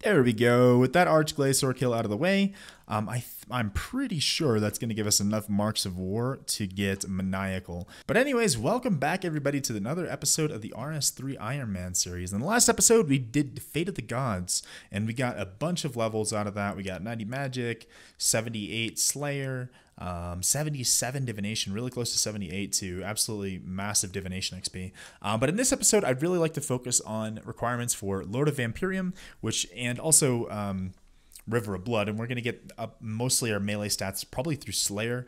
There we go. With that Archglacier kill out of the way, I'm pretty sure that's going to give us enough marks of war to get Maniacal. But anyways, welcome back everybody to another episode of the RS3 Ironman series. In the last episode, we did Fate of the Gods, and we got a bunch of levels out of that. We got 90 Magic, 78 Slayer, 77 Divination, really close to 78 to absolutely massive Divination XP. But in this episode, I'd really like to focus on requirements for Lord of Vampirium, and also River of Blood, and we're going to get up mostly our melee stats probably through Slayer,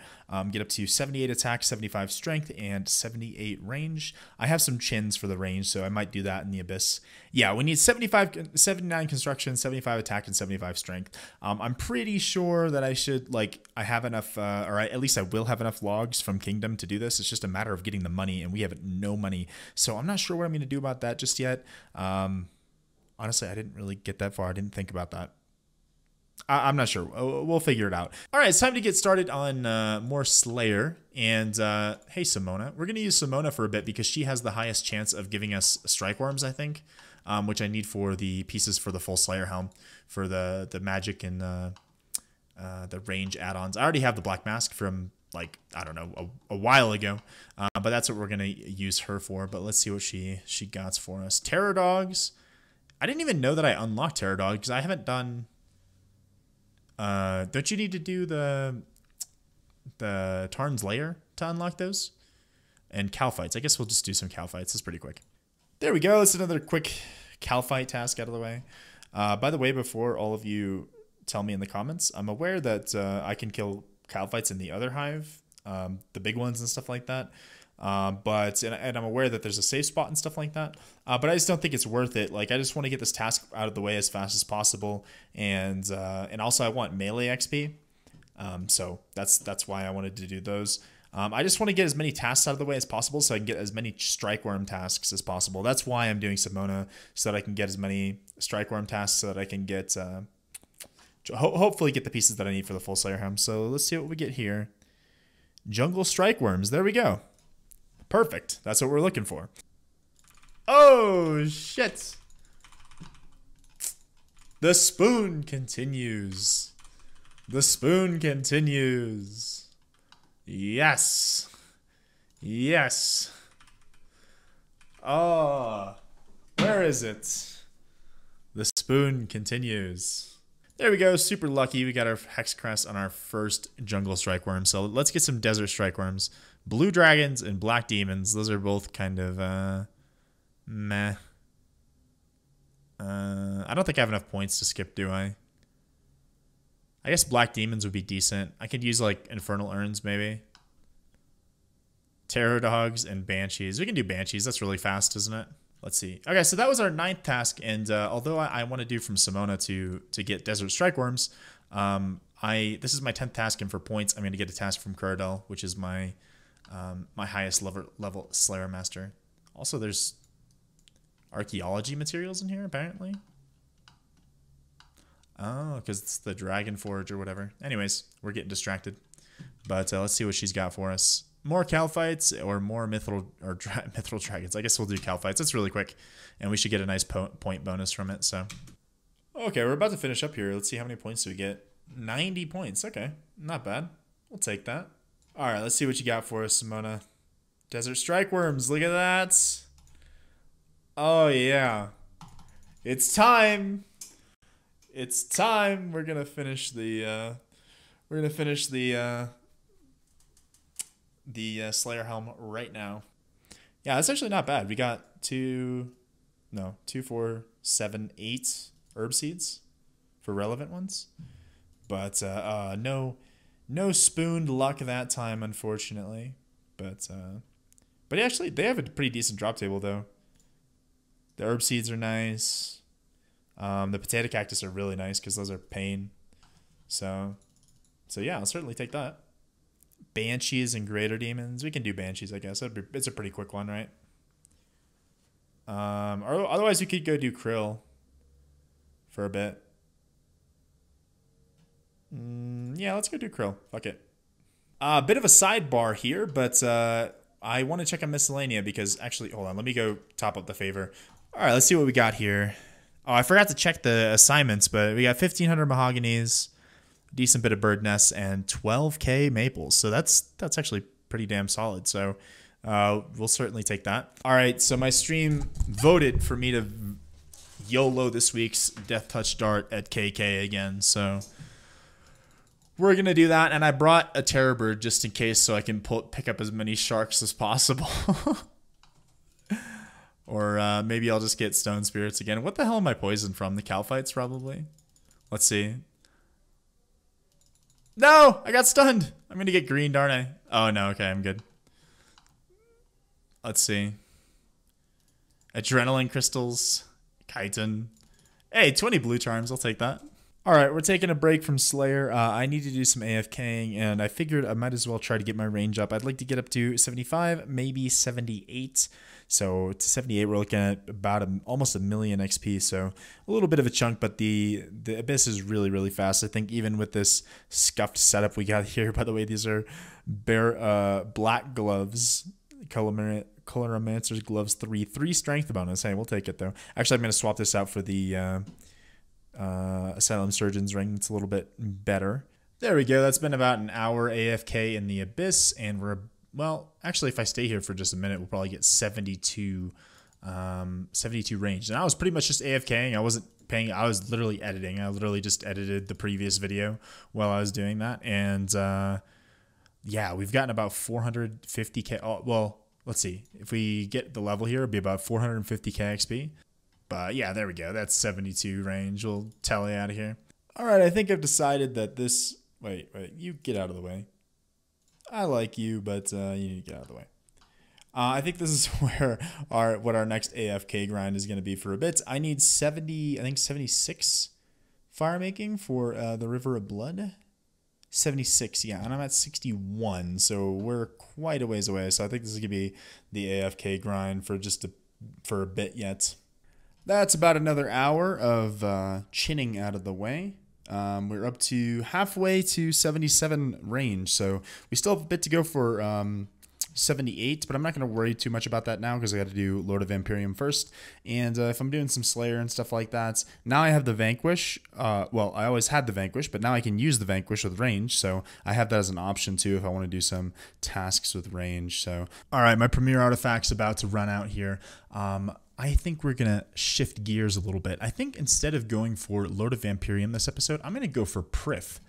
get up to 78 attack, 75 strength, and 78 range. I have some chins for the range, so I might do that in the Abyss. Yeah, we need 79 construction, 75 attack, and 75 strength. I'm pretty sure that I have enough, at least I will have enough logs from Kingdom to do this. It's just a matter of getting the money, and we have no money, so I'm not sure what I'm going to do about that just yet. Honestly, I didn't really get that far. I didn't think about that. I'm not sure. We'll figure it out. All right, it's time to get started on more Slayer. And hey, Simona. We're going to use Simona for a bit because she has the highest chance of giving us Strike Worms, I think, which I need for the pieces for the full Slayer helm, for the magic and the range add-ons. I already have the Black Mask from, like, I don't know, a while ago. But that's what we're going to use her for. But let's see what she got for us. Terror Dogs. I didn't even know that I unlocked Terror Dogs because I haven't done... don't you need to do the Tarn's Lair to unlock those? And Cal fights. I guess we'll just do some Cal fights. It's pretty quick. There we go. That's another quick Cal fight task out of the way. By the way, before all of you tell me in the comments, I'm aware that I can kill Cal fights in the other hive, the big ones and stuff like that. And I'm aware that there's a safe spot and stuff like that. But I just don't think it's worth it. Like, I just want to get this task out of the way as fast as possible. And also I want melee XP. So that's why I wanted to do those. I just want to get as many tasks out of the way as possible so I can get as many Strike Worm tasks as possible. That's why I'm doing Simona, so that I can get as many Strike Worm tasks so that I can get, hopefully get the pieces that I need for the full Slayer helm. So let's see what we get here. Jungle Strike Worms. There we go. Perfect. That's what we're looking for. Oh, shit. The spoon continues. The spoon continues. Yes. Yes. Oh, where is it? The spoon continues. There we go. Super lucky. We got our Hex Crest on our first Jungle Strike Worm. So let's get some Desert Strike Worms. Blue Dragons and Black Demons. Those are both kind of meh. I don't think I have enough points to skip, do I? I guess Black Demons would be decent. I could use, like, Infernal Urns, maybe. Terror Dogs and Banshees. We can do Banshees. That's really fast, isn't it? Let's see. Okay, so that was our 9th task. And although I want to do from Simona to get Desert Strike Worms, this is my 10th task, and for points, I'm going to get a task from Curadel, which is my highest level Slayer Master. Also, there's archaeology materials in here, apparently. Oh, because it's the Dragon Forge or whatever. Anyways, we're getting distracted. But let's see what she's got for us. More Cal fights or more Mithril Dragons. I guess we'll do Cal fights. It's really quick, and we should get a nice point bonus from it. So, okay, we're about to finish up here. Let's see how many points do we get. 90 points. Okay, not bad. We'll take that. All right, let's see what you got for us, Simona. Desert Strike Worms. Look at that. Oh yeah, it's time. It's time. We're gonna finish the. The Slayer helm right now. Yeah, that's actually not bad. We got 2, 4, 7, 8 herb seeds for relevant ones, but no spooned luck that time, unfortunately. But actually, they have a pretty decent drop table though. The herb seeds are nice. The potato cactus are really nice because those are pain. So yeah, I'll certainly take that. Banshees and Greater Demons. We can do Banshees, I guess. It's a pretty quick one, right? Or otherwise, we could go do Krill for a bit. Yeah, let's go do Krill. Fuck it. A bit of a sidebar here, but I want to check on Miscellanea because actually, hold on. Let me go top up the favor. All right, let's see what we got here. Oh, I forgot to check the assignments, but we got 1,500 mahoganies, decent bit of bird nests, and 12K maples. So that's actually pretty damn solid. So we'll certainly take that. All right, so my stream voted for me to YOLO this week's Death Touch Dart at KK again. So we're going to do that. And I brought a terror bird just in case so I can pick up as many sharks as possible. Or maybe I'll just get stone spirits again. What the hell am I poisoned from? The Calphites, probably. Let's see. No! I got stunned! I'm going to get green, darn I. Oh, no. Okay, I'm good. Let's see. Adrenaline crystals. Chitin. Hey, 20 blue charms. I'll take that. All right, we're taking a break from Slayer. I need to do some AFKing, and I figured I might as well try to get my range up. I'd like to get up to 75, maybe 78. So to 78, we're looking at about almost 1 million XP. So a little bit of a chunk, but the Abyss is really, really fast. I think even with this scuffed setup we got here, by the way, these are black gloves, Coloromancer's gloves 3 strength bonus. Hey, we'll take it though. Actually, I'm going to swap this out for the Asylum Surgeon's ring. It's a little bit better. There we go. That's been about an hour AFK in the Abyss, and we're, well, actually, if I stay here for just a minute, we'll probably get 72 range. And I was pretty much just AFKing. I wasn't paying. I was literally editing. I literally just edited the previous video while I was doing that. And yeah, we've gotten about 450k. Oh, well, let's see. If we get the level here, it'll be about 450k XP. But yeah, there we go. That's 72 range. We'll tally out of here. All right, I think I've decided that this... Wait, you get out of the way. I like you, but you need to get out of the way. I think this is where what our next AFK grind is going to be for a bit. I need 76 fire making for the River of Blood. 76, yeah, and I'm at 61, so we're quite a ways away. So I think this is going to be the AFK grind for for a bit yet. That's about another hour of chinning out of the way. We're up to halfway to 77 range, so we still have a bit to go for 78, but I'm not going to worry too much about that now because I got to do Lord of Vampirium first. And if I'm doing some Slayer and stuff like that, now I have the Vanquish. Well, I always had the Vanquish, but now I can use the Vanquish with range, so I have that as an option too if I want to do some tasks with range. So, all right, my Premier Artifact's about to run out here. I think we're going to shift gears a little bit. I think instead of going for Lord of Vampirium this episode, I'm going to go for Prif,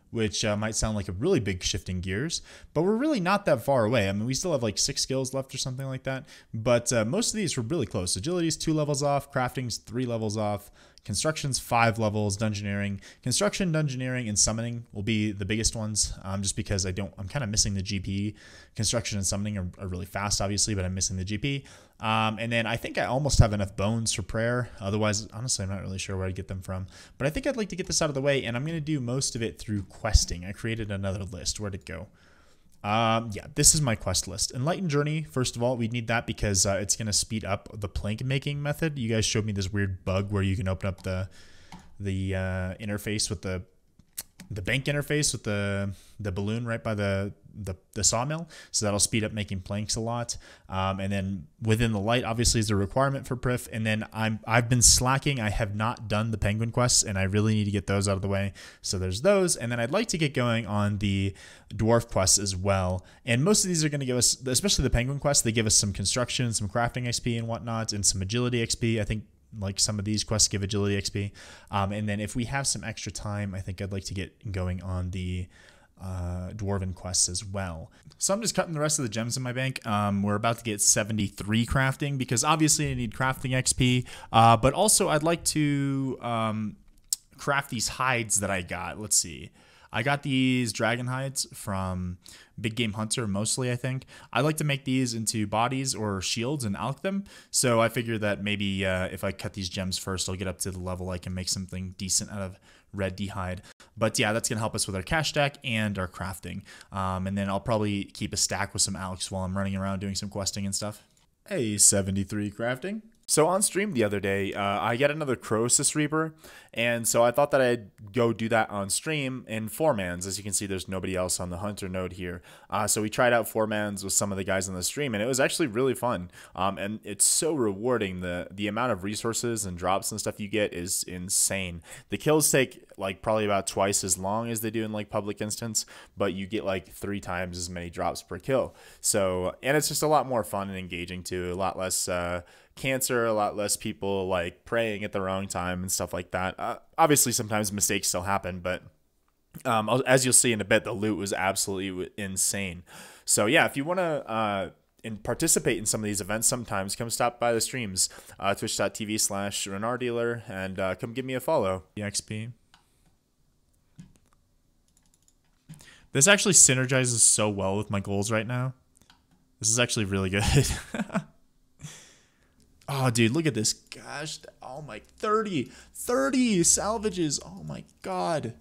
which might sound like a really big shift in gears, but we're really not that far away. I mean, we still have like 6 skills left or something like that, but most of these were really close. Agility's 2 levels off, crafting's 3 levels off, construction's 5 levels, dungeoneering. Construction, dungeoneering, and summoning will be the biggest ones, just because I'm kind of missing the GP. Construction and summoning are really fast, obviously, but I'm missing the GP. And then I think I almost have enough bones for prayer. Otherwise, honestly, I'm not really sure where I'd get them from. But I think I'd like to get this out of the way, and I'm going to do most of it through questing. I created another list. Where'd it go? Yeah, this is my quest list. Enlightened Journey, first of all, we need that because it's going to speed up the plank making method. You guys showed me this weird bug where you can open up the interface with the bank interface with the balloon right by the sawmill, so that'll speed up making planks a lot. And then within the light obviously is a requirement for Prif. And then I've been slacking. I have not done the penguin quests, and I really need to get those out of the way. So there's those, and then I'd like to get going on the dwarf quests as well. And most of these are going to give us, especially the penguin quests, they give us some construction, some crafting XP and whatnot, and some agility XP. I think like some of these quests give agility XP. And then if we have some extra time, I think I'd like to get going on the dwarven quests as well. So I'm just cutting the rest of the gems in my bank. We're about to get 73 crafting because obviously I need crafting XP, but also I'd like to craft these hides that I got. Let's see. I got these dragon hides from Big Game Hunter mostly, I think. I like to make these into bodies or shields and alch them. So I figure that maybe if I cut these gems first, I'll get up to the level I can make something decent out of red D-hide. But yeah, that's going to help us with our cash stack and our crafting. And then I'll probably keep a stack with some alchs while I'm running around doing some questing and stuff. Hey, 73 crafting. So on stream the other day, I got another Croesus Reaper, and so I thought that I'd go do that on stream in 4-mans. As you can see, there's nobody else on the Hunter node here. So we tried out 4-mans with some of the guys on the stream, and it was actually really fun. And it's so rewarding. The amount of resources and drops and stuff you get is insane. The kills take like probably about twice as long as they do in like public instance, but you get like 3 times as many drops per kill. So, and it's just a lot more fun and engaging too. A lot less cancer, a lot less people like praying at the wrong time and stuff like that. Obviously sometimes mistakes still happen, but as you'll see in a bit, the loot was absolutely insane. So yeah, if you want to and participate in some of these events sometimes, come stop by the streams, twitch.tv/Ranarr dealer, and come give me a follow. EXP. This actually synergizes so well with my goals right now. This is actually really good. Oh, dude, look at this. Gosh, oh my, 30 salvages. Oh my God.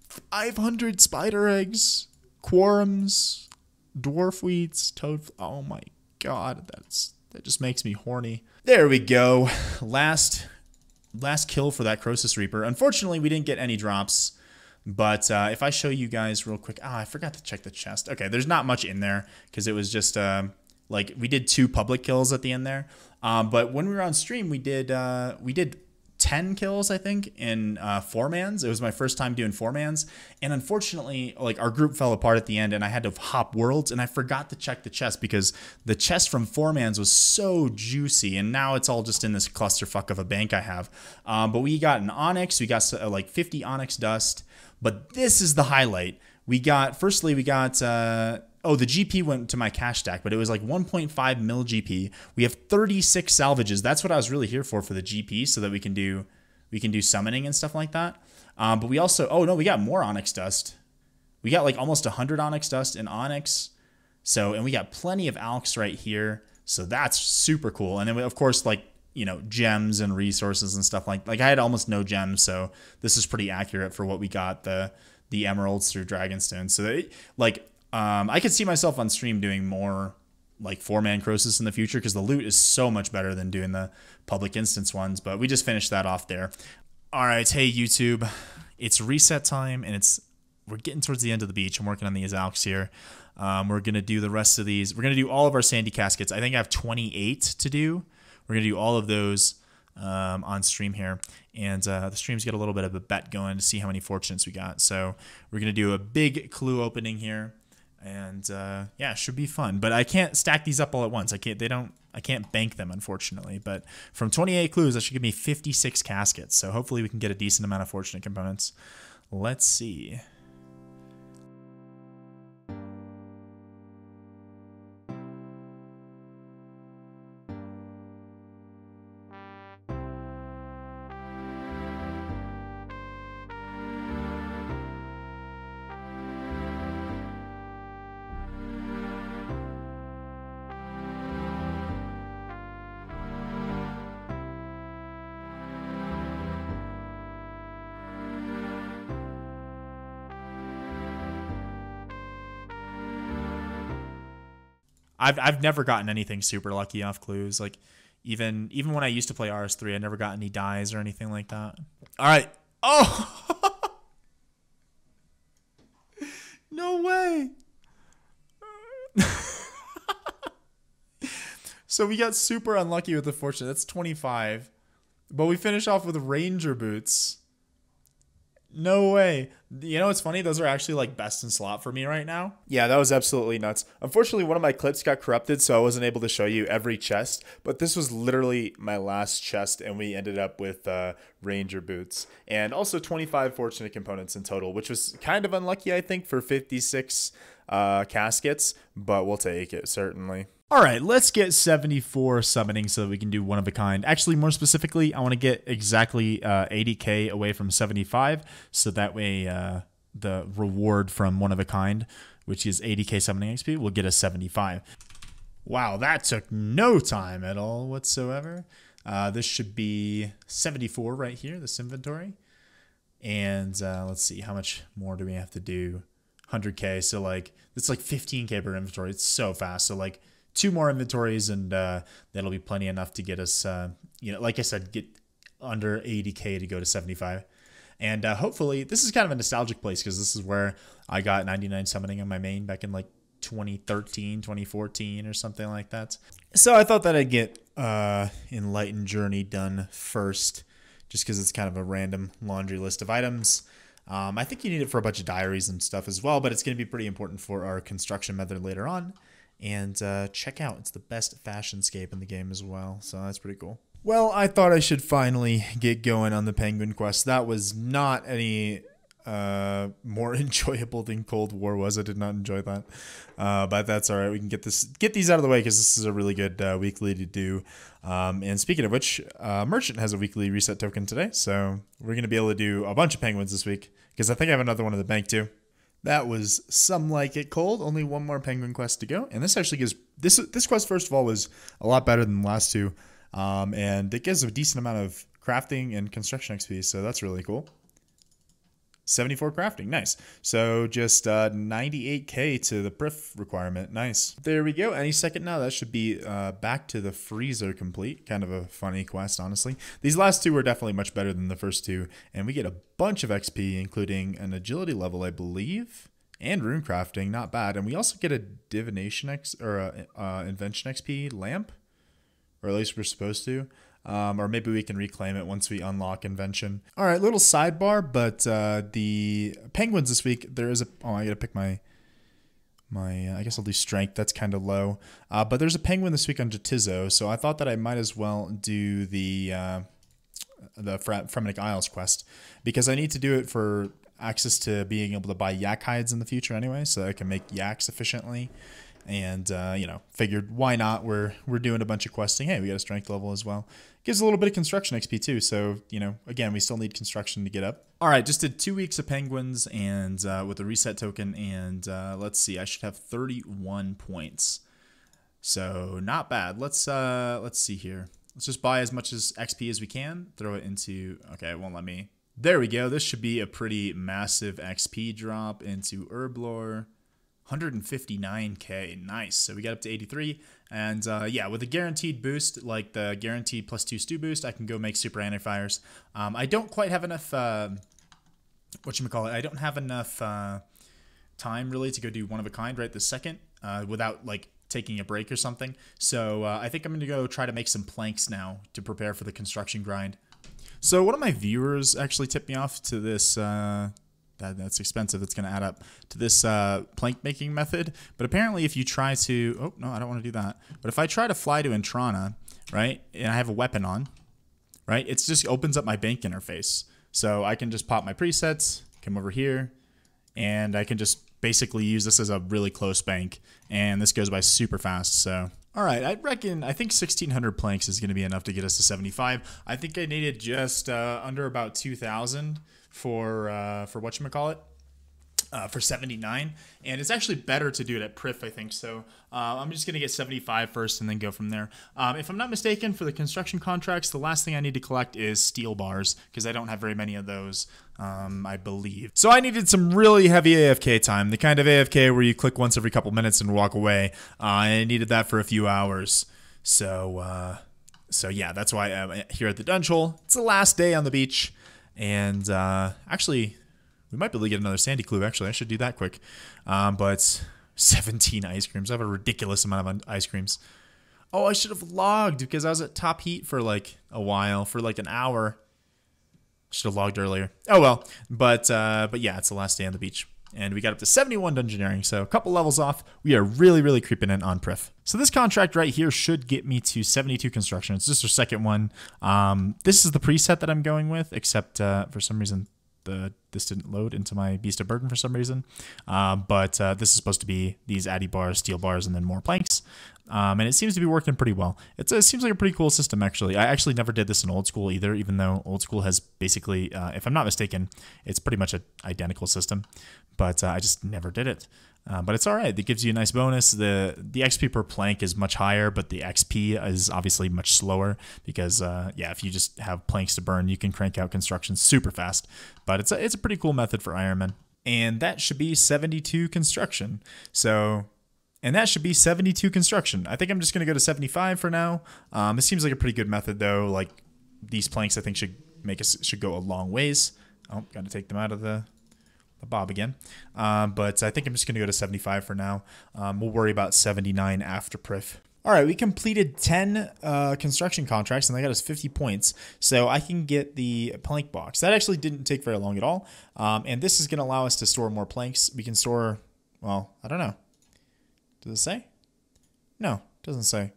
500 spider eggs, quorums, dwarf wheats, toad. Oh my God, that just makes me horny. There we go. Last kill for that Croesus Reaper. Unfortunately, we didn't get any drops. But if I show you guys real quick, I forgot to check the chest. Okay, there's not much in there because it was just like we did 2 public kills at the end there. But when we were on stream, we did 10 kills, I think, in 4-mans. It was my first time doing 4-mans, and unfortunately, like our group fell apart at the end, and I had to hop worlds, and I forgot to check the chest because the chest from 4-mans was so juicy, and now it's all just in this clusterfuck of a bank I have. But we got an onyx, we got like 50 onyx dust. But this is the highlight. Firstly, we got, the GP went to my cash stack, but it was like 1.5 mil GP. We have 36 salvages. That's what I was really here for the GP, so that we can do summoning and stuff like that. But we also, oh no, we got more onyx dust. We got like almost 100 onyx dust in onyx. So, and we got plenty of alks right here. So that's super cool. And then we, of course, like, you know, gems and resources and stuff like I had almost no gems, so this is pretty accurate for what we got, the emeralds through Dragonstone. So I could see myself on stream doing more like 4-man Croesus in the future because the loot is so much better than doing the public instance ones, but we just finished that off there. All right, hey YouTube, it's reset time, and we're getting towards the end of the beach. I'm working on these alks here. We're gonna do the rest of these. We're gonna do all of our sandy caskets. I think I have 28 to do. We're going to do all of those on stream here. And the stream's got a little bit of a bet going to see how many fortunates we got. So we're going to do a big clue opening here. And yeah, it should be fun. But I can't stack these up all at once. I can't bank them, unfortunately. But from 28 clues, that should give me 56 caskets. So hopefully we can get a decent amount of fortunate components. Let's see. I've never gotten anything super lucky off clues. Like even when I used to play RS3, I never got any dies or anything like that. All right. Oh, no way. So we got super unlucky with the fortune. That's 25, but we finish off with Ranger boots. No way. You know what's funny? Those are actually like best in slot for me right now. Yeah, that was absolutely nuts. Unfortunately, one of my clips got corrupted, so I wasn't able to show you every chest. But this was literally my last chest, and we ended up with Ranger boots. And also 25 fortunate components in total, which was kind of unlucky, I think, for 56 caskets. But we'll take it, certainly. All right, let's get 74 summoning so that we can do one of a kind. Actually, more specifically, I want to get exactly 80k away from 75, so that way the reward from one of a kind, which is 80k summoning XP, will get us 75. Wow, that took no time at all whatsoever. This should be 74 right here, this inventory. And let's see, how much more do we have to do? 100k, so like, it's like 15k per inventory. It's so fast, so like, 2 more inventories, and that'll be plenty enough to get us, like I said, get under 80K to go to 75. And hopefully, this is kind of a nostalgic place because this is where I got 99 summoning on my main back in like 2013, 2014 or something like that. So I thought that I'd get Enlightened Journey done first, just because it's kind of a random laundry list of items. I think you need it for a bunch of diaries and stuff as well, but it's going to be pretty important for our construction method later on. And check out, it's the best fashion scape in the game as well, so that's pretty cool. Well, I thought I should finally get going on the penguin quest. That was not any more enjoyable than Cold War was. I did not enjoy that, but that's all right. We can get these out of the way because this is a really good weekly to do. And speaking of which, Merchant has a weekly reset token today, so we're going to be able to do a bunch of penguins this week because I think I have another one in the bank too. That was Some Like It Cold. Only one more penguin quest to go, and this actually gives this quest, first of all, was a lot better than the last two, and it gives a decent amount of crafting and construction XP, so that's really cool. 74 crafting, nice. So just 98K to the Prif requirement, nice. There we go. Any second now, that should be back to the freezer complete. Kind of a funny quest, honestly. These last two were definitely much better than the first two, and we get a bunch of XP, including an agility level, I believe, and rune crafting, not bad. And we also get a divination invention XP lamp, or at least we're supposed to. Or maybe we can reclaim it once we unlock invention. All right, little sidebar, but the penguins this week, there is a, oh, I gotta pick my I guess I'll do strength, that's kind of low. But there's a penguin this week on Jatizo, so I thought that I might as well do the Fremennik Isles quest, because I need to do it for access to being able to buy yak hides in the future anyway, so I can make yaks efficiently. And, figured why not? We're doing a bunch of questing. Hey, we got a strength level as well. Gives a little bit of construction XP too. So, again, we still need construction to get up. All right, just did 2 weeks of penguins and with a reset token. And let's see, I should have 31 points. So not bad. Let's see here. Let's just buy as much as XP as we can. Throw it into, okay, it won't let me. There we go. This should be a pretty massive XP drop into Herblore. 159K, nice. So we got up to 83, and yeah, with a guaranteed boost, like the guaranteed +2 stew boost, I can go make super anti-fires. I don't quite have enough, I don't have enough time really to go do one of a kind right this second, without like taking a break or something. So I think I'm gonna go try to make some planks now to prepare for the construction grind. So one of my viewers actually tipped me off to this, that's expensive. It's going to add up to this plank making method. But apparently if you try to, oh, no, I don't want to do that. But if I try to fly to Intrana, right, and I have a weapon on, right, it just opens up my bank interface. So I can just pop my presets, come over here, and I can just basically use this as a really close bank. And this goes by super fast, so... All right, I think 1,600 planks is going to be enough to get us to 75. I think I needed just under about 2,000 for whatchamacallit, for 79. And it's actually better to do it at Prif, I think. So I'm just going to get 75 first and then go from there. If I'm not mistaken, for the construction contracts, the last thing I need to collect is steel bars, because I don't have very many of those, I believe. So I needed some really heavy AFK time, the kind of AFK where you click once every couple minutes and walk away. I needed that for a few hours. So yeah, that's why I'm here at the Dunge Hole. It's the last day on the beach. And actually, we might be able to get another sandy clue. Actually, I should do that quick. But 17 ice creams. I have a ridiculous amount of ice creams. Oh, I should have logged because I was at top heat for like a while, for like an hour. Should have logged earlier. Oh well. But yeah, it's the last day on the beach. And we got up to 71 dungeoneering, so a couple levels off. We are really, really creeping in on Prif. So this contract right here should get me to 72 construction. It's just our second one. This is the preset that I'm going with, except for some reason this didn't load into my Beast of Burden for some reason. But this is supposed to be these addy bars, steel bars, and then more planks. And it seems to be working pretty well. It seems like a pretty cool system, actually. I actually never did this in Old School either, even though Old School has basically, if I'm not mistaken, it's pretty much an identical system. But I just never did it. But it's all right. It gives you a nice bonus. The XP per plank is much higher, but the XP is obviously much slower because, yeah, if you just have planks to burn, you can crank out construction super fast. But it's a pretty cool method for Ironman. And that should be 72 construction. So... And that should be 72 construction. I think I'm just going to go to 75 for now. It seems like a pretty good method though. Like these planks I think should go a long ways. Oh, got to take them out of the bob again. But I think I'm just going to go to 75 for now. We'll worry about 79 after Priff. All right, we completed 10 construction contracts, and they got us 50 points. So I can get the plank box. That actually didn't take very long at all. And this is going to allow us to store more planks. We can store, well, I don't know. Does it say? No, it doesn't say.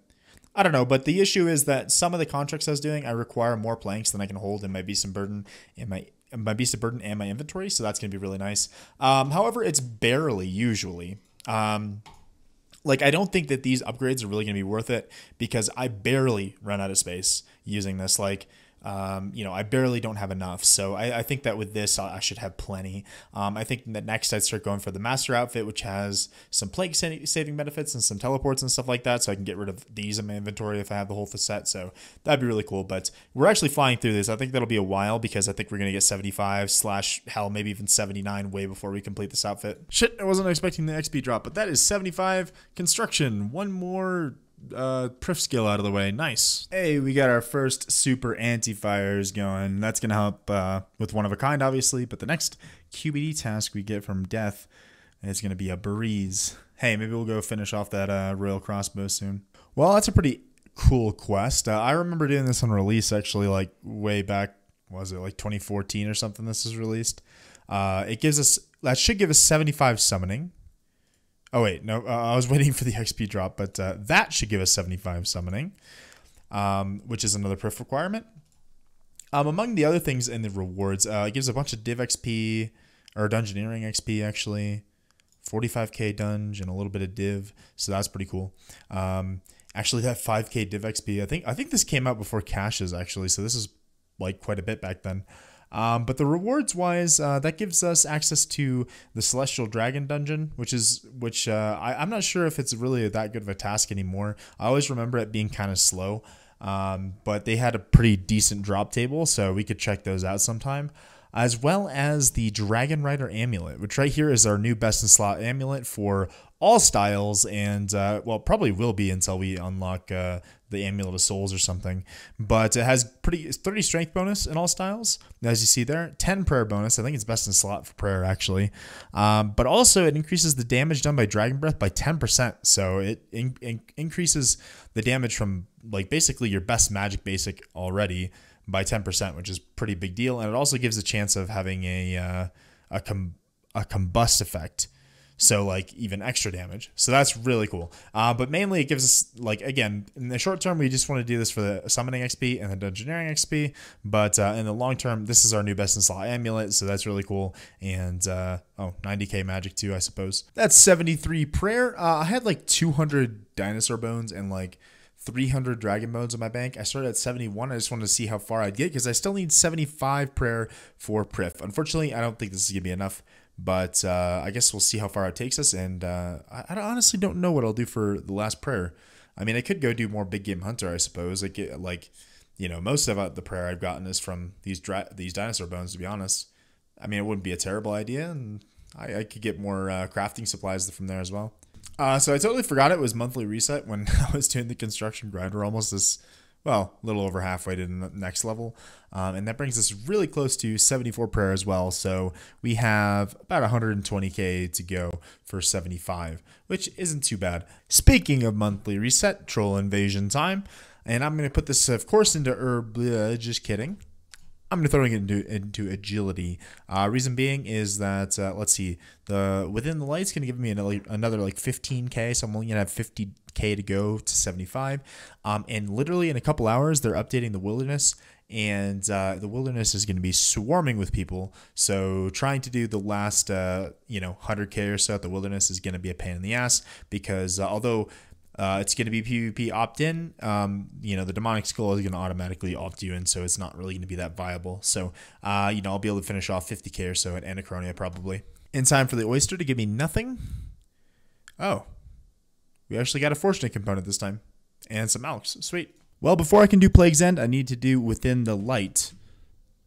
I don't know, but the issue is that some of the contracts I was doing, I require more planks than I can hold in my beast of burden and my beast of burden and my inventory, so that's going to be really nice. However, it's barely usually. Like, I don't think that these upgrades are really going to be worth it because I barely run out of space using this. Like, you know, I barely don't have enough. So I think that with this, I should have plenty. I think that next I'd start going for the master outfit, which has some plague saving benefits and some teleports and stuff like that. So I can get rid of these in my inventory if I have the whole set. So that'd be really cool. But we're actually flying through this. I think that'll be a while because I think we're going to get 75 / hell, maybe even 79 way before we complete this outfit. Shit, I wasn't expecting the XP drop, but that is 75 construction. One more Priff skill out of the way. Nice. Hey, we got our first super anti-fires going. That's gonna help with one of a kind, obviously, but the next QBD task we get from Death is gonna be a breeze. Hey, maybe we'll go finish off that royal crossbow soon. Well, that's a pretty cool quest. I remember doing this on release actually, like way back, was it like 2014 or something this was released. It gives us, that should give us 75 summoning. Oh, wait, no, I was waiting for the XP drop, but that should give us 75 summoning, which is another Priff requirement. Among the other things in the rewards, it gives a bunch of div XP, or dungeoneering XP, actually. 45k dungeon, a little bit of div, so that's pretty cool. Actually, that 5k div XP, I think this came out before caches, actually, so this is like quite a bit back then. But the rewards wise, that gives us access to the Celestial Dragon dungeon, which I'm not sure if it's really that good of a task anymore. I always remember it being kind of slow, but they had a pretty decent drop table, so we could check those out sometime. As well as the Dragon Rider amulet, which right here is our new best in slot amulet for all styles, and well, probably will be until we unlock the Amulet of Souls or something. But it has 30 strength bonus in all styles, as you see there. 10 prayer bonus. I think it's best in slot for prayer, actually. But also it increases the damage done by Dragon Breath by 10%. So it increases the damage from like basically your best magic basic already by 10%, which is pretty big deal. And it also gives a chance of having a combust effect. So like even extra damage. So that's really cool. But mainly it gives us, like, again, in the short term, we just want to do this for the summoning XP and the dungeoneering XP. But in the long term, this is our new best in slot amulet. So that's really cool. And oh, 90k magic too, I suppose. That's 73 prayer. I had like 200 dinosaur bones and like 300 dragon bones in my bank. I started at 71. I just wanted to see how far I'd get because I still need 75 prayer for Priff. Unfortunately, I don't think this is going to be enough. But I guess we'll see how far it takes us, and I honestly don't know what I'll do for the last prayer. I mean, I could go do more big game hunter, I suppose. Like, you know, most of the prayer I've gotten is from these dinosaur bones, to be honest. I mean, it wouldn't be a terrible idea, and I could get more crafting supplies from there as well. So I totally forgot it was monthly reset when I was doing the construction grind. We're almost this, well, a little over halfway to the next level. And that brings us really close to 74 prayer as well. So we have about 120k to go for 75, which isn't too bad. Speaking of monthly reset, troll invasion time. And I'm going to put this, of course, into herb. Just kidding. I'm going to throw it into agility. Reason being is that, let's see, the within the light's going to give me another like 15k. So I'm only going to have 50k to go to 75. And literally in a couple hours, they're updating the wilderness. And the wilderness is going to be swarming with people. So trying to do the last, 100k or so at the wilderness is going to be a pain in the ass. Because although it's going to be PvP opt-in, the demonic skull is going to automatically opt you in, so it's not really going to be that viable. So, I'll be able to finish off 50k or so at Anachronia probably. In time for the oyster to give me nothing. Oh, we actually got a fortunate component this time. And some alchs. Sweet. Well, before I can do Plague's End, I need to do Within the Light.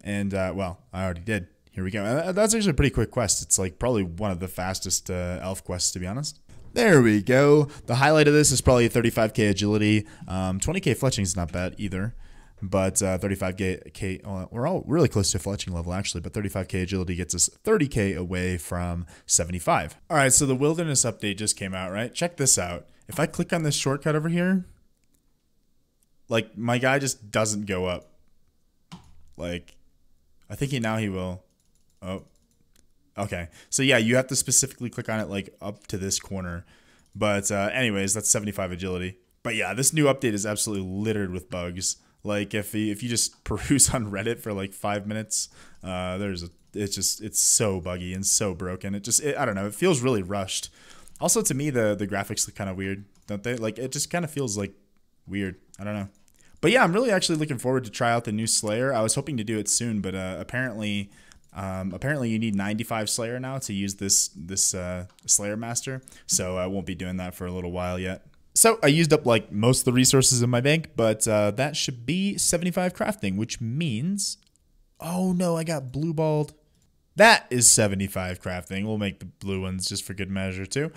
And, well, I already did. Here we go. That's actually a pretty quick quest. It's like probably one of the fastest elf quests, to be honest. There we go. The highlight of this is probably 35k agility. 20k fletching is not bad either. But 35k, we're all really close to fletching level actually, but 35k agility gets us 30k away from 75. All right, so the wilderness update just came out, right? Check this out. If I click on this shortcut over here, like my guy just doesn't go up. Like, I think he will. Oh, okay. So yeah, you have to specifically click on it like up to this corner. But anyways, that's 75 agility. But yeah, this new update is absolutely littered with bugs. Like if you just peruse on Reddit for like 5 minutes, it's so buggy and so broken. I don't know. It feels really rushed. Also, to me, the graphics look kind of weird, don't they? Like it just kind of feels like weird. I don't know. But yeah, I'm really actually looking forward to try out the new Slayer. I was hoping to do it soon, but apparently you need 95 Slayer now to use this Slayer Master. So I won't be doing that for a little while yet. So I used up like most of the resources in my bank, but that should be 75 crafting, which means, oh no, I got blue balled. That is 75 crafting. We'll make the blue ones just for good measure too.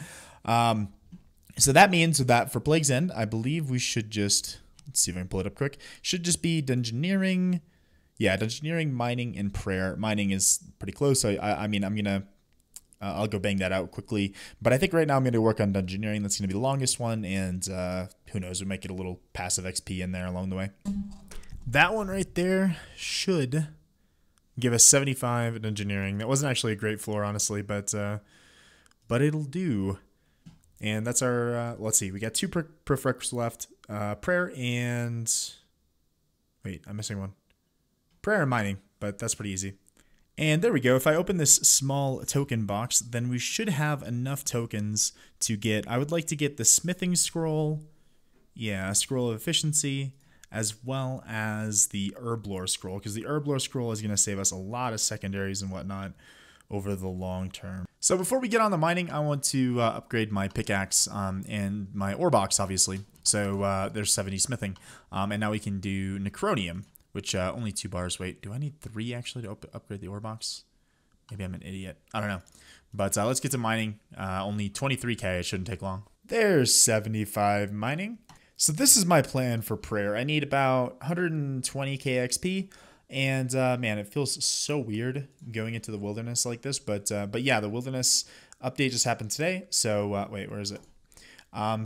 So that means that for Plague's End, I believe we should just, let's see if I can pull it up quick. Should just be Dungeoneering. Yeah, Dungeoneering, Mining, and Prayer. Mining is pretty close. So I mean, I'll go bang that out quickly. But I think right now I'm going to work on Dungeoneering. That's going to be the longest one. And who knows, we might get a little passive XP in there along the way. That one right there should give us 75 at Dungeoneering. That wasn't actually a great floor, honestly, but it'll do. And that's our, let's see, we got 2 prerequisites left. Prayer and, wait, I'm missing one. Prayer and Mining, but that's pretty easy. And there we go. If I open this small token box, then we should have enough tokens to get, I would like to get the smithing scroll, yeah, scroll of efficiency, as well as the herblore scroll, because the herblore scroll is going to save us a lot of secondaries and whatnot over the long term. So before we get on the mining, I want to upgrade my pickaxe and my ore box, obviously. So there's 70 smithing. And now we can do necronium, which only 2 bars. Wait, do I need 3 actually to upgrade the ore box? Maybe I'm an idiot. I don't know. But let's get to mining. Only 23k. It shouldn't take long. There's 75 mining. So this is my plan for prayer. I need about 120k XP. And man, it feels so weird going into the wilderness like this. But yeah, the wilderness update just happened today. So wait, where is it?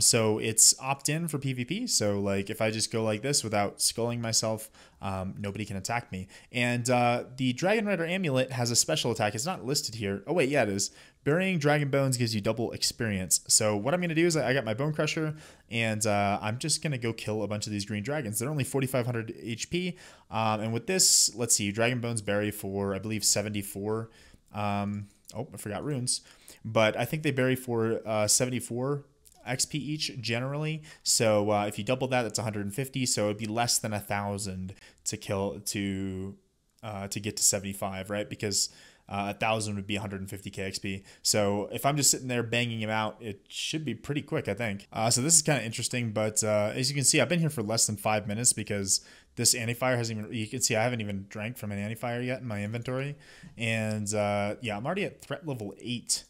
So it's opt-in for PvP. So like if I just go like this without sculling myself, nobody can attack me. And the Dragon Rider Amulet has a special attack. It's not listed here. Oh wait, yeah, it is. Burying Dragon Bones gives you double experience. So what I'm going to do is I got my Bone Crusher, and I'm just going to go kill a bunch of these green dragons. They're only 4,500 HP. And with this, let's see, Dragon Bones bury for, I believe, 74. Oh, I forgot runes. But I think they bury for 74 XP each generally. So if you double that, that's 150. So it'd be less than 1,000 to kill to get to 75, right? Because 1,000 would be 150k XP. So if I'm just sitting there banging him out, it should be pretty quick, I think. So this is kind of interesting, but as you can see, I've been here for less than 5 minutes because this anti-fire hasn't even, you can see I haven't even drank from an anti-fire yet in my inventory. And yeah, I'm already at threat level 8,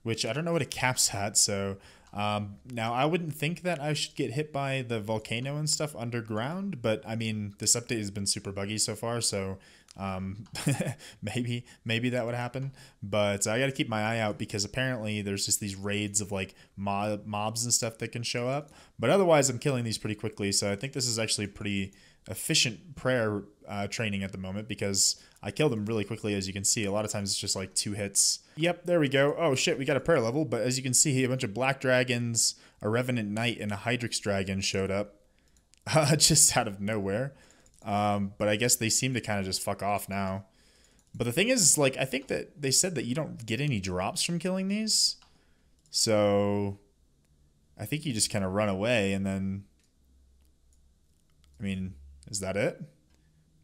which I don't know what it caps at. So now I wouldn't think that I should get hit by the volcano and stuff underground, but I mean, this update has been super buggy so far, so maybe that would happen. But I got to keep my eye out because apparently there's just these raids of like mobs and stuff that can show up, but otherwise I'm killing these pretty quickly. So I think this is actually pretty efficient prayer training at the moment because I kill them really quickly. As you can see, a lot of times it's just like 2 hits. Yep, there we go. Oh shit, we got a prayer level, but as you can see, a bunch of black dragons, a revenant knight, and a hydrix dragon showed up just out of nowhere. But I guess they seem to kind of just fuck off now. But the thing is, like, I think that they said that you don't get any drops from killing these. So I think you just kind of run away and then, I mean, is that it?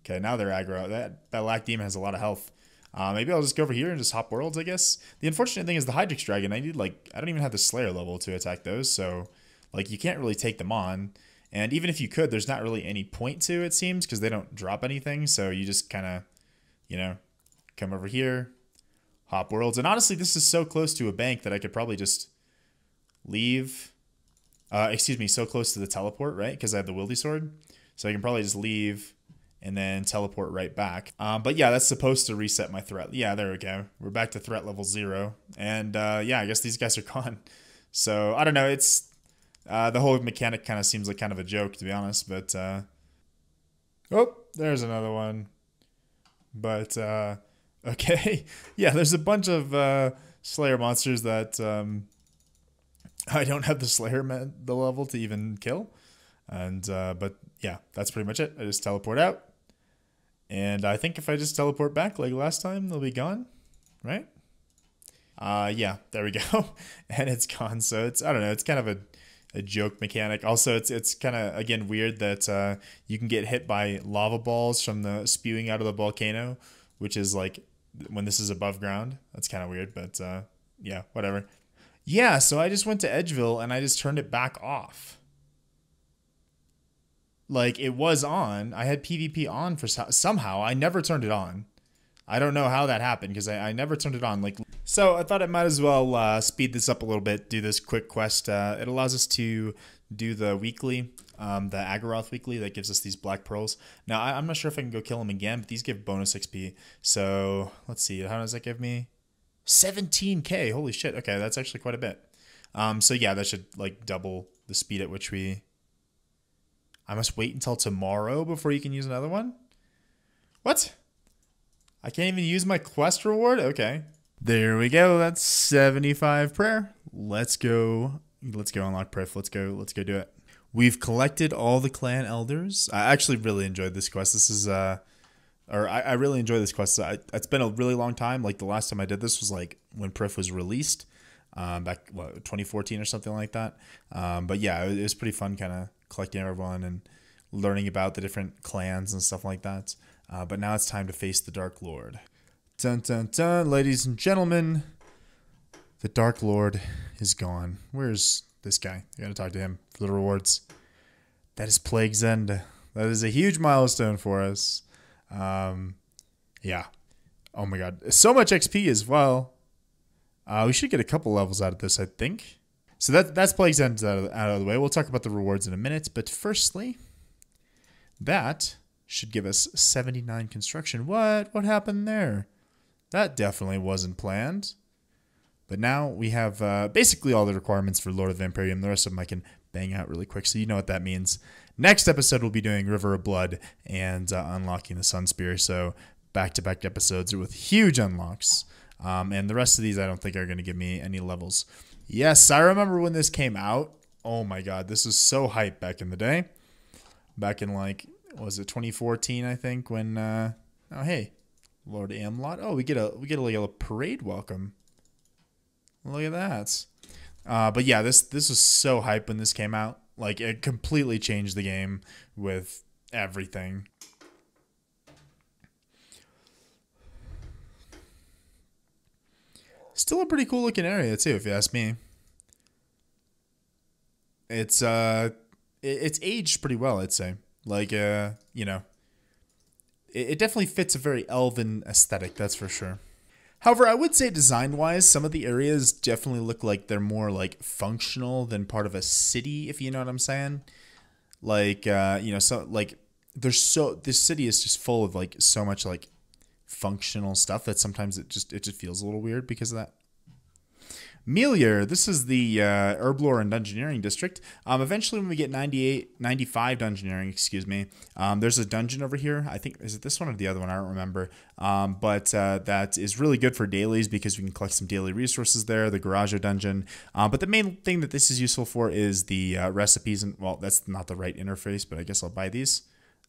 Okay, now they're aggro. That black demon has a lot of health. Maybe I'll just go over here and just hop worlds, I guess. The unfortunate thing is the hydrix dragon, I need like, I don't even have the slayer level to attack those. So like you can't really take them on. And even if you could, there's not really any point to, it seems, because they don't drop anything. So you just kind of, you know, come over here, hop worlds. And honestly, this is so close to a bank that I could probably just leave. Excuse me, so close to the teleport, right? Because I have the Wildy Sword. So I can probably just leave and then teleport right back. But yeah, that's supposed to reset my threat. Yeah, there we go. We're back to threat level 0. And yeah, I guess these guys are gone. So I don't know. It's the whole mechanic kind of seems like kind of a joke, to be honest. But oh, there's another one. But okay, yeah, there's a bunch of Slayer monsters that I don't have the Slayer the level to even kill. And but yeah, that's pretty much it. I just teleport out. And I think if I just teleport back like last time, they'll be gone, right? Yeah, there we go. And it's gone. So it's, I don't know, it's kind of a joke mechanic. Also, it's kind of, again, weird that you can get hit by lava balls from the spewing out of the volcano, which is like when this is above ground. That's kind of weird, but yeah, whatever. Yeah, so I just went to Edgeville and I just turned it back off. Like, it was on. I had PvP on for somehow. I never turned it on. I don't know how that happened because I never turned it on. Like, so I thought I might as well speed this up a little bit, do this quick quest. It allows us to do the weekly, the Agaroth weekly that gives us these black pearls. Now, I'm not sure if I can go kill them again, but these give bonus XP. So let's see. How does that give me? 17k. Holy shit. Okay, that's actually quite a bit. So yeah, that should like double the speed at which I must wait until tomorrow before you can use another one? What? I can't even use my quest reward? Okay. There we go. That's 75 prayer. Let's go. Let's go unlock Prif. Let's go do it. We've collected all the clan elders. I actually really enjoyed this quest. This is I really enjoy this quest. It's been a really long time. Like the last time I did this was like when Prif was released. Back, what, 2014 or something like that. But yeah, it was pretty fun kind of collecting everyone and learning about the different clans and stuff like that. But now it's time to face the Dark Lord. Dun dun dun, ladies and gentlemen. The Dark Lord is gone. Where's this guy? I gotta talk to him for the rewards. That is Plague's End. That is a huge milestone for us. Yeah. Oh my god. So much XP as well. We should get a couple levels out of this, I think. So that's Plague's End out of the way. We'll talk about the rewards in a minute. But firstly, that should give us 79 construction. What happened there? That definitely wasn't planned. But now we have basically all the requirements for Lord of Vampirium. The rest of them I can bang out really quick, so you know what that means. Next episode, we'll be doing River of Blood and unlocking the Sun Spear. So back-to-back episodes with huge unlocks. And the rest of these I don't think are going to give me any levels. Yes, I remember when this came out. Oh my god, this was so hype back in the day. Back in like, was it 2014, I think, when oh hey, Lord Amlot. Oh, we get like a parade welcome. Look at that. But yeah, this was so hype when this came out. Like, it completely changed the game with everything. Still a pretty cool looking area too, if you ask me. It's aged pretty well, I'd say. Like you know, it definitely fits a very elven aesthetic, that's for sure. However, I would say design-wise, some of the areas definitely look like they're more like functional than part of a city, if you know what I'm saying. Like you know, so like this city is just full of like so much like functional stuff that sometimes it just feels a little weird because of that. Melior, this is the Herblore and Dungeoneering district. Eventually when we get 95 Dungeoneering, excuse me, there's a dungeon over here. I think, is it this one or the other one? I don't remember. But that is really good for dailies because we can collect some daily resources there, the Garaggio dungeon. But the main thing that this is useful for is the recipes. And well, that's not the right interface, but I guess I'll buy these.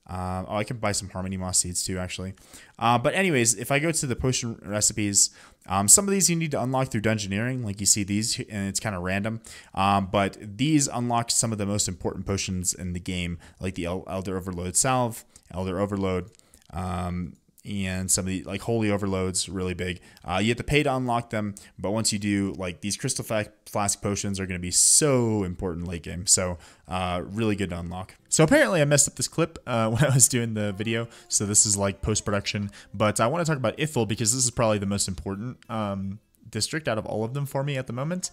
Oh, I can buy some Harmony Moss seeds too, actually. But anyways, if I go to the potion recipes, some of these you need to unlock through Dungeoneering, like you see these, and it's kind of random. But these unlock some of the most important potions in the game, like the Elder Overload Salve, Elder Overload, and some of the like Holy Overloads, really big. You have to pay to unlock them, but once you do, like these Crystal Flask potions are going to be so important late game. So really good to unlock. So apparently I messed up this clip when I was doing the video, so this is like post-production. But I want to talk about Ithil because this is probably the most important district out of all of them for me at the moment.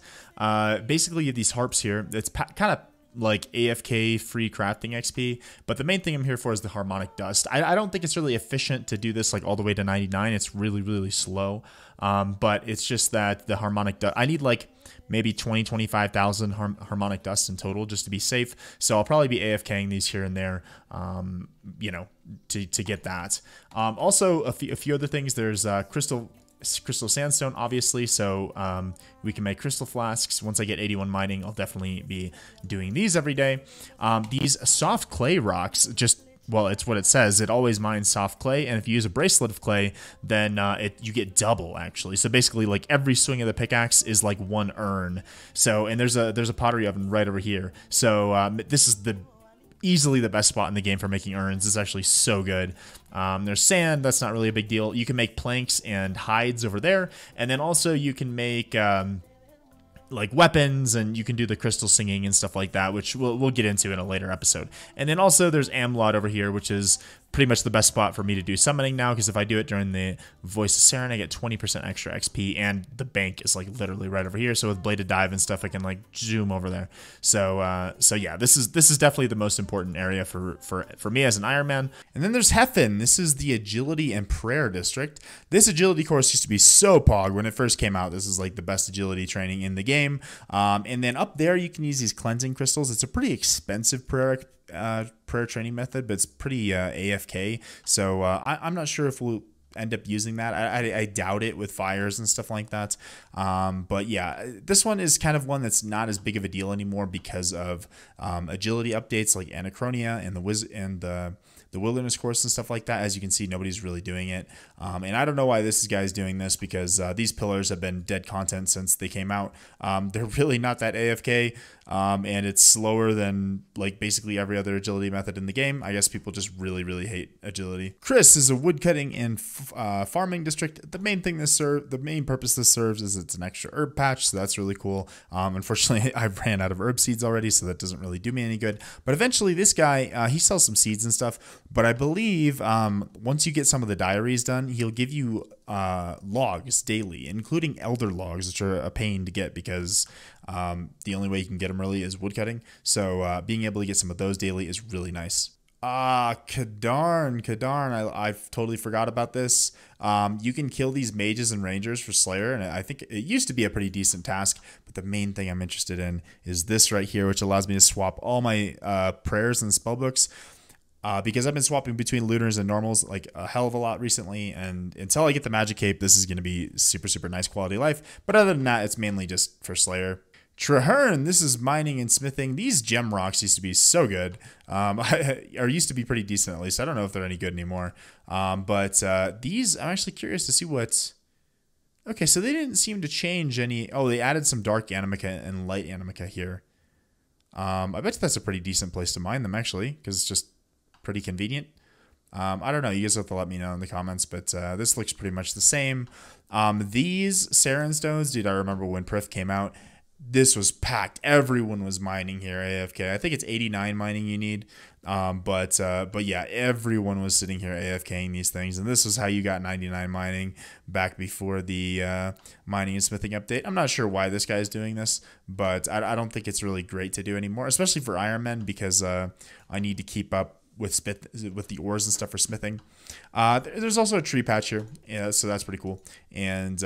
Basically, you have these harps here. It's kind of like AFK free crafting XP, but the main thing I'm here for is the harmonic dust. I don't think it's really efficient to do this like all the way to 99. It's really, really slow. But it's just that the harmonic dust, I need like maybe 25,000 harmonic dust in total just to be safe. So I'll probably be AFKing these here and there, you know, to get that. Also a few other things. There's crystal sandstone, obviously, so we can make crystal flasks. Once I get 81 mining, I'll definitely be doing these every day. These soft clay rocks, well, it's what it says. It always mines soft clay, and if you use a bracelet of clay, then you get double, actually. So basically, like, every swing of the pickaxe is like 1 urn. So, and there's a pottery oven right over here. So this is easily the best spot in the game for making urns. It's actually so good. There's sand. That's not really a big deal. You can make planks and hides over there. And then also you can make like weapons, and you can do the crystal singing and stuff like that, which we'll get into in a later episode. And then also there's Amlot over here, which is pretty much the best spot for me to do summoning now, because if I do it during the Voice of Saren, I get 20% extra XP, and the bank is like literally right over here. So with Bladed Dive and stuff, I can like zoom over there. So yeah, this is definitely the most important area for me as an Ironman. And then there's Heffen. This is the Agility and Prayer District. This agility course used to be so pog when it first came out. This is like the best agility training in the game. And then up there you can use these cleansing crystals. It's a pretty expensive prayer training method, but it's pretty AFK. So I'm not sure if we'll end up using that. I doubt it with fires and stuff like that. But yeah, this one is kind of one that's not as big of a deal anymore because of agility updates like Anachronia and the wilderness course and stuff like that. As you can see, nobody's really doing it. And I don't know why this guy is doing this, because these pillars have been dead content since they came out. They're really not that AFK, and it's slower than like basically every other agility method in the game. I guess people just really, really hate agility. Chris is a woodcutting and farming district. The main purpose this serves is it's an extra herb patch, so that's really cool. Unfortunately, I've ran out of herb seeds already, so that doesn't really do me any good. But eventually, this guy he sells some seeds and stuff. But I believe once you get some of the diaries done, he'll give you logs daily, including elder logs, which are a pain to get because the only way you can get them really is woodcutting. So being able to get some of those daily is really nice. Kadarn, I've totally forgot about this. You can kill these mages and rangers for Slayer, and I think it used to be a pretty decent task, but the main thing I'm interested in is this right here, which allows me to swap all my prayers and spellbooks. Because I've been swapping between Lunars and Normals like a hell of a lot recently, and until I get the Magic Cape, this is going to be super, super nice quality life. But other than that, it's mainly just for Slayer. Traherne, this is mining and smithing. These gem rocks used to be so good, or used to be pretty decent at least. I don't know if they're any good anymore. But these, I'm actually curious to see what's... Okay, so they didn't seem to change any... Oh, they added some dark Animica and light Animica here. I bet that's a pretty decent place to mine them, actually, because it's just pretty convenient. I don't know. You guys have to let me know in the comments, but this looks pretty much the same. These Saren stones, dude, I remember when Prith came out, this was packed. Everyone was mining here, AFK. I think it's 89 mining you need. But yeah, everyone was sitting here AFKing these things, and this is how you got 99 mining back before the mining and smithing update. I'm not sure why this guy is doing this, but I don't think it's really great to do anymore, especially for Ironman, because I need to keep up with the ores and stuff for smithing. There's also a tree patch here, yeah, so that's pretty cool. And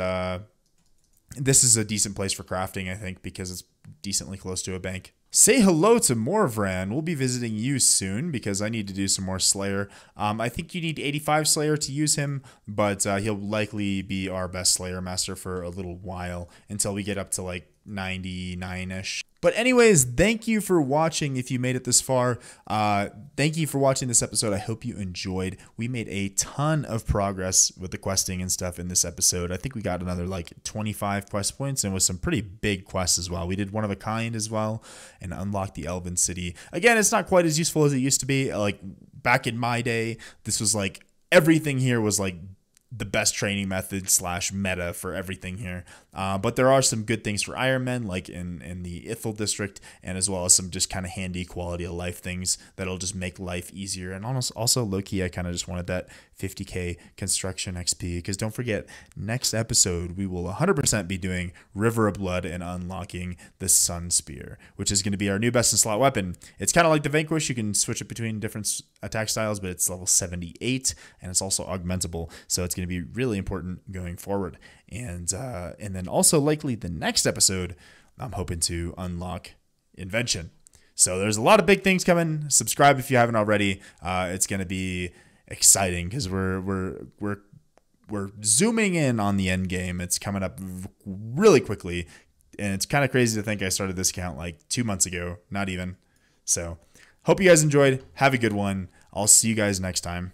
this is a decent place for crafting, I think, because it's decently close to a bank. Say hello to Morvran. We'll be visiting you soon because I need to do some more Slayer. I think you need 85 Slayer to use him, but he'll likely be our best Slayer master for a little while until we get up to like 99-ish. But anyways, thank you for watching if you made it this far. Thank you for watching this episode. I hope you enjoyed. We made a ton of progress with the questing and stuff in this episode. I think we got another like 25 quest points and with some pretty big quests as well. We did one of a kind as well and unlocked the Elven city. Again, it's not quite as useful as it used to be. Like back in my day, this was like everything here was like the best training method / meta for everything here. But there are some good things for Ironman, like in the Ithel district, and as well as some just kind of handy quality of life things that'll just make life easier. And also low-key, I kind of just wanted that 50k construction XP, because don't forget, next episode we will 100% be doing River of Blood and unlocking the Sun Spear, which is going to be our new best in slot weapon. It's kind of like the Vanquish. You can switch it between different attack styles, but it's level 78 and it's also augmentable, so it's going to be really important going forward. And then also likely the next episode, I'm hoping to unlock Invention. So there's a lot of big things coming. Subscribe if you haven't already. It's going to be exciting because we're zooming in on the end game. It's coming up really quickly, and it's kind of crazy to think I started this account like 2 months ago, not even. So hope you guys enjoyed. Have a good one. I'll see you guys next time.